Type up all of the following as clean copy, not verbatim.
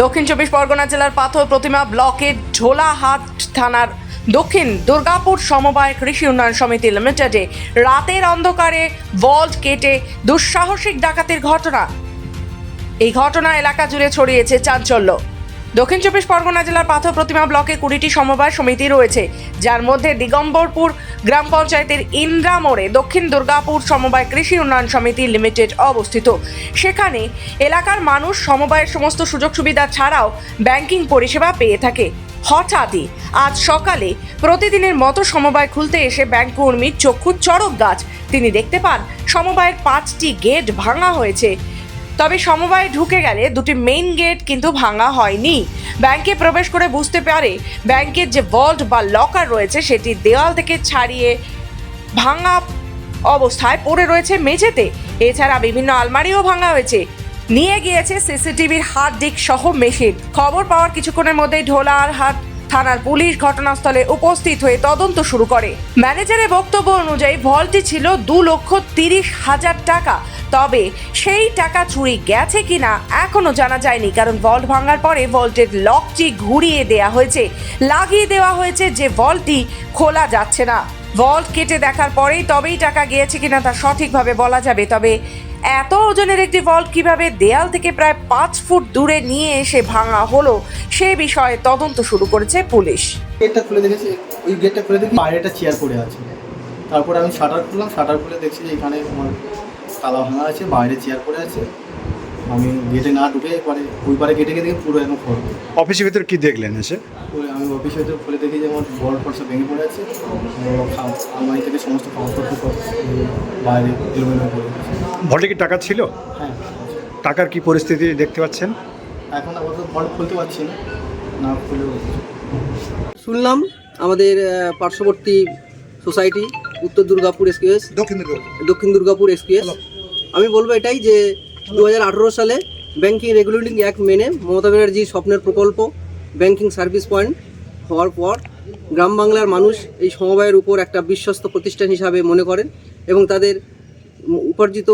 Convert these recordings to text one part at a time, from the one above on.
দক্ষিণ চব্বিশ পরগনা জেলার পাথর প্রতিমা ব্লকের ঝোলাহাট থানার দক্ষিণ দুর্গাপুর সমবায় কৃষি উন্নয়ন সমিতি লিমিটেডে রাতের অন্ধকারে ভল্ট কেটে দুঃসাহসিক ডাকাতির ঘটনা। এই ঘটনা এলাকা জুড়ে ছড়িয়েছে চাঞ্চল্য। দক্ষিণ চব্বিশ পরগনা জেলার পাথর প্রতিমা ব্লকে 20টি সমবায় সমিতি রয়েছে, যার মধ্যে দিগম্বরপুর গ্রাম পঞ্চায়েতের ইন্দ্রা মোড়ে দক্ষিণ দুর্গাপুর সমবায় কৃষি উন্নয়ন সমিতি লিমিটেড অবস্থিত। সেখানে এলাকার মানুষ সমবায়ের সমস্ত সুযোগ সুবিধা ছাড়াও ব্যাংকিং পরিষেবা পেয়ে থাকে। হঠাৎই আজ সকালে প্রতিদিনের মতো সমবায় খুলতে এসে ব্যাংক কর্মীর চক্ষু চড়ক গাছ। তিনি দেখতে পান সমবায়ের 5টি গেট ভাঙা হয়েছে, তবে সমবায়ে ঢুকে গেলে দুটি মেইন গেট কিন্তু ভাঙা হয়নি। ব্যাংকে প্রবেশ করে বুঝতে পারে ব্যাংকের যে ভল্ট বা লকার রয়েছে সেটি দেওয়াল থেকে ছাড়িয়ে ভাঙা অবস্থায় পড়ে রয়েছে মেঝেতে। এছাড়া বিভিন্ন আলমারিও ভাঙা হয়েছে। নিয়ে গিয়েছে সিসিটিভির হার্ড ডিস্ক সহ মেশিন। খবর পাওয়ার কিছুক্ষণের মধ্যেই ঢোলাহাট থানার পুলিশ ঘটনাস্থলে উপস্থিত হয়ে তদন্ত শুরু করে। ম্যানেজারের বক্তব্য অনুযায়ী ভল্টটি ছিল 2,30,000 টাকা, তবে সেই টাকা চুরি গেছে কিনা এখনো জানা যায়নি, কারণ ভল্ট ভাঙার পরে ভল্টের লকটি ঘুরিয়ে লাগিয়ে দেওয়া হয়েছে, যে ভল্টটি খোলা যাচ্ছে না। ভল্ট কেটে দেখার পরেই তবেই টাকা গিয়েছে কিনা তা সঠিকভাবে বলা যাবে। তবে এত ওজনের একটি ভল্ট কিভাবে দেয়াল থেকে প্রায় 5 ফুট দূরে নিয়ে এসে ভাঙা হলো সে বিষয়ে তদন্ত শুরু করেছে পুলিশ। গেটটা খুলে দেখেছি, ওই গেটটা খুলে দেখি বাইরে একটা চেয়ার পড়ে আছে। তারপরে আমি শাটার খুললাম, শাটার খুলে দেখছি যে এখানে আমার তালা ভাঙা আছে, বাইরে চেয়ার পড়ে আছে। আমি গেটে না ঢুকে পরে ওই পারে গেটে দেখি পুরো একদম খড়। অফিসের ভিতরে কি দেখলেন এসে? আমি অফিসের ভিতরে খুলে দেখি যে আমার বড় ফর্সা ভেঙে পড়ে আছে, আলমারি থেকে সমস্ত কাগজপত্র বাইরে এলোমেলো পড়ে আছে। ভল্টে কি টাকা ছিল? হ্যাঁ, টাকার কি পরিস্থিতি দেখতে পাচ্ছেন? এখন আপাতত ভল্ট খুলতে পারছি না খুলেও শুনলাম আমাদের পার্শ্ববর্তী সোসাইটি উত্তর দুর্গাপুর এসকিউএস, দক্ষিণ দুর্গাপুর এসকিউএস। আমি বলবো এটাই যে 2018 সালে ব্যাংকিং রেগুলেটিং অ্যাক্ট মেনে মমতা ব্যানার্জির স্বপ্নের প্রকল্প ব্যাংকিং সার্ভিস পয়েন্ট হওয়ার পর গ্রাম বাংলার মানুষ এই সমবায়ের উপর একটা বিশ্বস্ত প্রতিষ্ঠান হিসাবে মনে করেন এবং তাদের উপার্জিত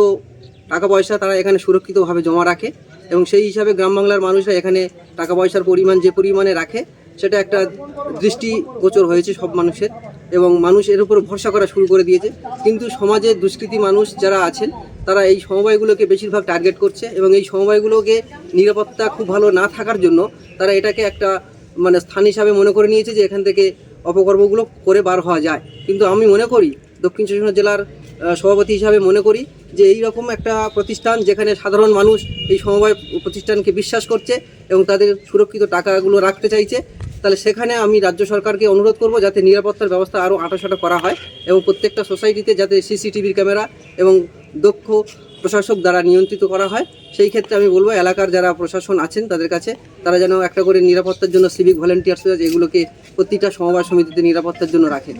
টাকা পয়সা তারা এখানে সুরক্ষিতভাবে জমা রাখে এবং সেই হিসাবে গ্রাম বাংলার মানুষরা এখানে টাকা পয়সার পরিমাণ যে পরিমাণে রাখে সেটা একটা দৃষ্টিগোচর হয়েছে সব মানুষের এবং মানুষ এর উপর ভরসা করা শুরু করে দিয়েছে। কিন্তু সমাজে দুষ্কৃতী মানুষ যারা আছেন তারা এই সমবায়গুলোকে বেশিরভাগ টার্গেট করছে এবং এই সমবায়গুলোকে নিরাপত্তা খুব ভালো না থাকার জন্য তারা এটাকে একটা স্থান হিসাবে মনে করে নিয়েছে যে এখান থেকে অপকর্মগুলো করে বার হওয়া যায়। কিন্তু আমি মনে করি দক্ষিণ চব্বিশ পরগনা জেলার সভাপতি হিসাবে মনে করি যে এই রকম একটা প্রতিষ্ঠান যেখানে সাধারণ মানুষ এই সমবায় প্রতিষ্ঠানকে বিশ্বাস করছে এবং তাদের সুরক্ষিত টাকাগুলো রাখতে চাইছে, তাহলে সেখানে আমি রাজ্য সরকারকে অনুরোধ করব যাতে নিরাপত্তার ব্যবস্থা আরও আঁটাসাঁটা করা হয় এবং প্রত্যেকটা সোসাইটিতে যাতে সিসিটিভির ক্যামেরা এবং দক্ষ প্রশাসক দ্বারা নিয়ন্ত্রিত করা হয়। সেই ক্ষেত্রে আমি বলবো এলাকার যারা প্রশাসন আছেন তাদের কাছে তারা যেন একটা করে নিরাপত্তার জন্য সিভিক ভলেন্টিয়ার্স এগুলোকে প্রতিটা সমবায় সমিতিতে নিরাপত্তার জন্য রাখে।